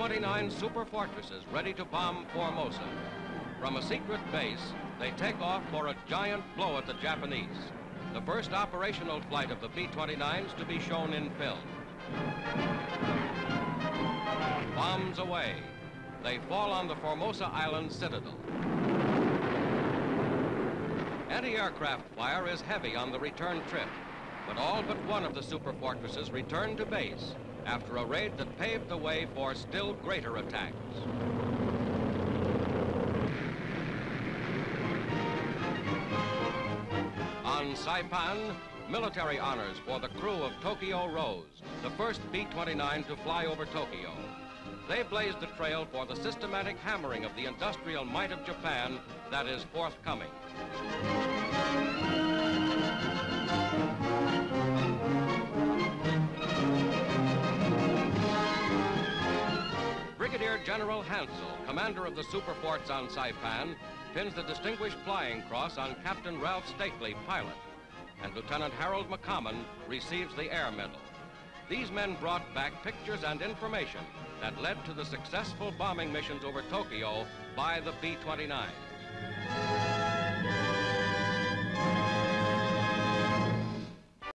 B-29 super fortresses ready to bomb Formosa. From a secret base, they take off for a giant blow at the Japanese. The first operational flight of the B-29's to be shown in film. Bombs away. They fall on the Formosa Island citadel. Anti-aircraft fire is heavy on the return trip, but all but one of the super fortresses returned to base after a raid that paved the way for still greater attacks. On Saipan, military honors for the crew of Tokyo Rose, the first B-29 to fly over Tokyo. They blazed the trail for the systematic hammering of the industrial might of Japan that is forthcoming. Brigadier General Hansel, commander of the super forts on Saipan, pins the Distinguished Flying Cross on Captain Ralph Stakely, pilot, and Lieutenant Harold McCommon receives the Air Medal. These men brought back pictures and information that led to the successful bombing missions over Tokyo by the B-29.